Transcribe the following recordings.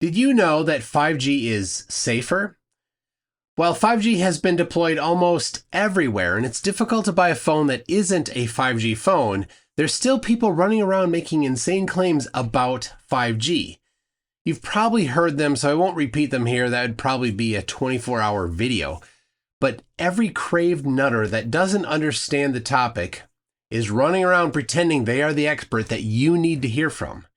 Did you know that 5G is safer? While 5G has been deployed almost everywhere and it's difficult to buy a phone that isn't a 5G phone, there's still people running around making insane claims about 5G. You've probably heard them, so I won't repeat them here. That would probably be a 24-hour video. But every craved nutter that doesn't understand the topic is running around pretending they are the expert that you need to hear from.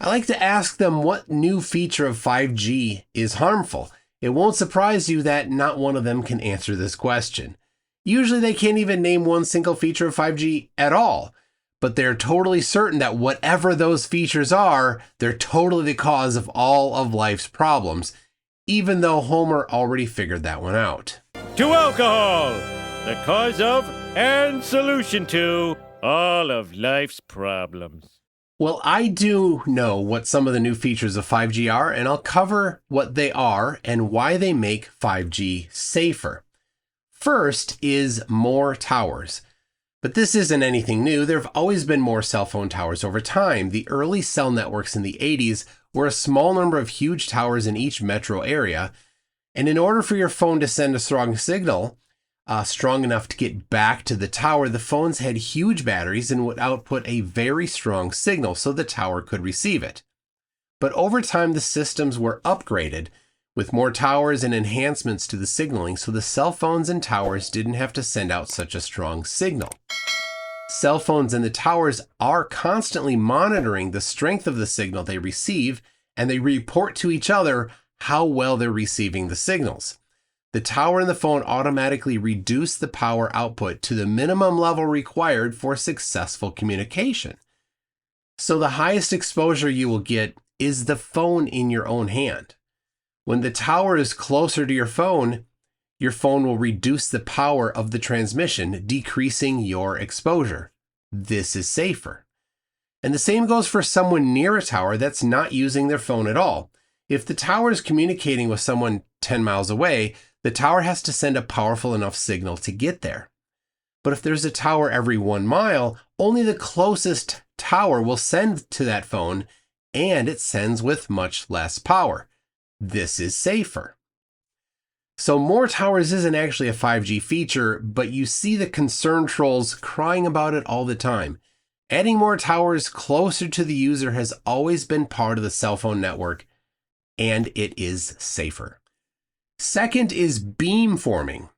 I like to ask them what new feature of 5G is harmful. It won't surprise you that not one of them can answer this question. Usually they can't even name one single feature of 5G at all, but they're totally certain that whatever those features are, they're totally the cause of all of life's problems, even though Homer already figured that one out. To alcohol, the cause of and solution to all of life's problems. Well, I do know what some of the new features of 5G are, and I'll cover what they are and why they make 5G safer. First is more towers. But this isn't anything new. There have always been more cell phone towers over time. The early cell networks in the 80s were a small number of huge towers in each metro area. And in order for your phone to send a strong signal, strong enough to get back to the tower, the phones had huge batteries and would output a very strong signal so the tower could receive it. But over time, the systems were upgraded with more towers and enhancements to the signaling, so the cell phones and towers didn't have to send out such a strong signal. Cell phones and the towers are constantly monitoring the strength of the signal they receive, and they report to each other how well they're receiving the signals. The tower and the phone automatically reduce the power output to the minimum level required for successful communication. So the highest exposure you will get is the phone in your own hand. When the tower is closer to your phone will reduce the power of the transmission, decreasing your exposure. This is safer. And the same goes for someone near a tower that's not using their phone at all. If the tower is communicating with someone 10 miles away, the tower has to send a powerful enough signal to get there. But if there's a tower every 1 mile, only the closest tower will send to that phone, and it sends with much less power. This is safer. So more towers isn't actually a 5G feature, but you see the concerned trolls crying about it all the time. Adding more towers closer to the user has always been part of the cell phone network, and it is safer. Second is beamforming.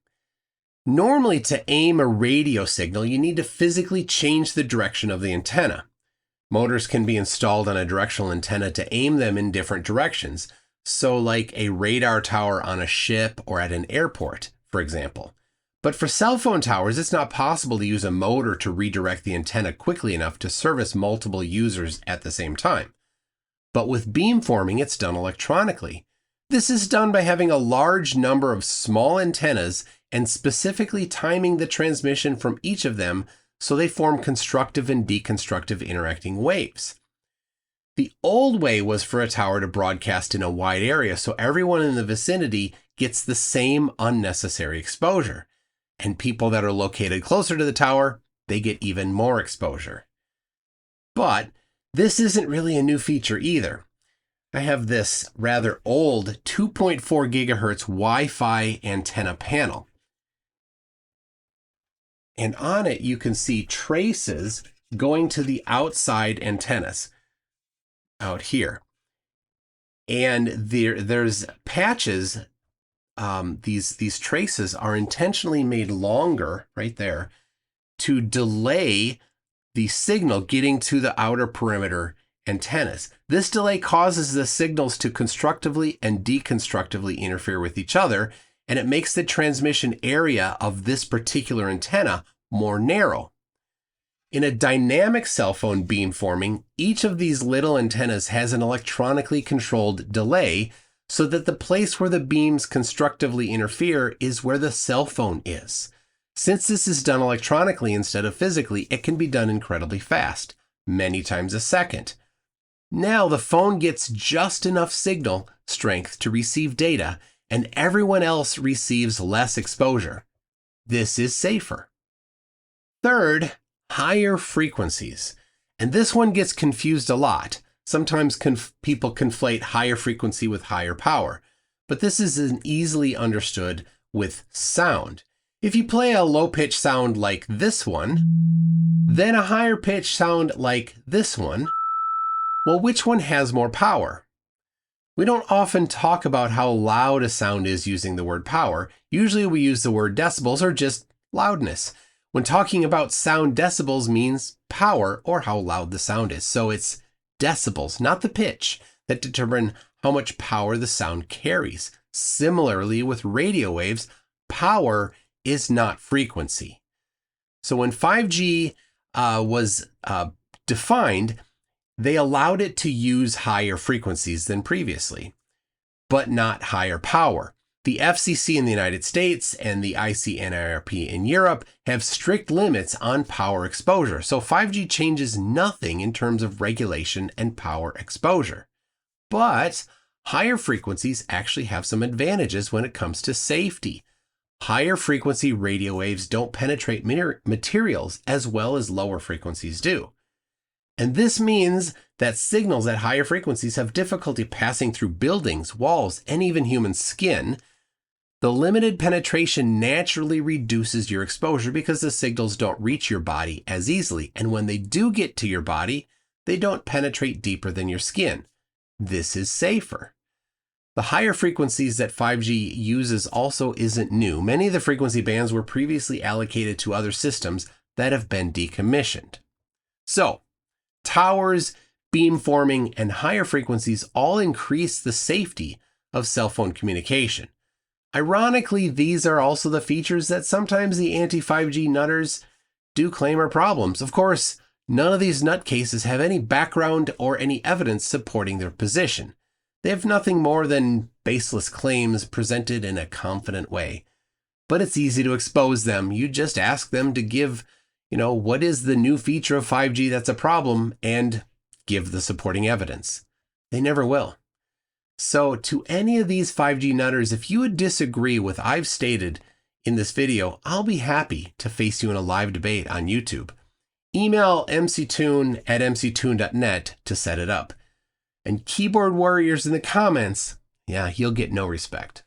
Normally, to aim a radio signal, you need to physically change the direction of the antenna. Motors can be installed on a directional antenna to aim them in different directions. So like a radar tower on a ship or at an airport, for example. But for cell phone towers, it's not possible to use a motor to redirect the antenna quickly enough to service multiple users at the same time. But with beamforming, it's done electronically. This is done by having a large number of small antennas and specifically timing the transmission from each of them so they form constructive and deconstructive interacting waves. The old way was for a tower to broadcast in a wide area so everyone in the vicinity gets the same unnecessary exposure. And people that are located closer to the tower, they get even more exposure. But this isn't really a new feature either. I have this rather old 2.4 gigahertz Wi-Fi antenna panel. And on it, you can see traces going to the outside antennas out here. And there's patches. These traces are intentionally made longer right there to delay the signal getting to the outer perimeter antennas. This delay causes the signals to constructively and deconstructively interfere with each other, and it makes the transmission area of this particular antenna more narrow. In a dynamic cell phone beamforming, each of these little antennas has an electronically controlled delay so that the place where the beams constructively interfere is where the cell phone is. Since this is done electronically instead of physically, it can be done incredibly fast, many times a second. Now the phone gets just enough signal strength to receive data, and everyone else receives less exposure. This is safer. Third, higher frequencies. And this one gets confused a lot. Sometimes people conflate higher frequency with higher power, but this isn't easily understood with sound. If you play a low-pitch sound like this one, then a higher pitch sound like this one, well, which one has more power? We don't often talk about how loud a sound is using the word power. Usually we use the word decibels or just loudness. When talking about sound, decibels means power or how loud the sound is. So it's decibels, not the pitch, that determine how much power the sound carries. Similarly, with radio waves, power is not frequency. So when 5G was defined, they allowed it to use higher frequencies than previously, but not higher power. The FCC in the United States and the ICNIRP in Europe have strict limits on power exposure, so 5G changes nothing in terms of regulation and power exposure. But higher frequencies actually have some advantages when it comes to safety. Higher frequency radio waves don't penetrate materials as well as lower frequencies do. And this means that signals at higher frequencies have difficulty passing through buildings, walls, and even human skin. The limited penetration naturally reduces your exposure because the signals don't reach your body as easily. And when they do get to your body, they don't penetrate deeper than your skin. This is safer. The higher frequencies that 5G uses also isn't new. Many of the frequency bands were previously allocated to other systems that have been decommissioned. So, towers, beamforming, and higher frequencies all increase the safety of cell phone communication. Ironically, these are also the features that sometimes the anti-5G nutters do claim are problems. Of course, none of these nutcases have any background or any evidence supporting their position. They have nothing more than baseless claims presented in a confident way. But it's easy to expose them. You just ask them to give, what is the new feature of 5G that's a problem, and give the supporting evidence. They never will. So to any of these 5G nutters, if you would disagree with what I've stated in this video, I'll be happy to face you in a live debate on YouTube. Email mctoon@mctoon.net to set it up. And keyboard warriors in the comments, you'll get no respect.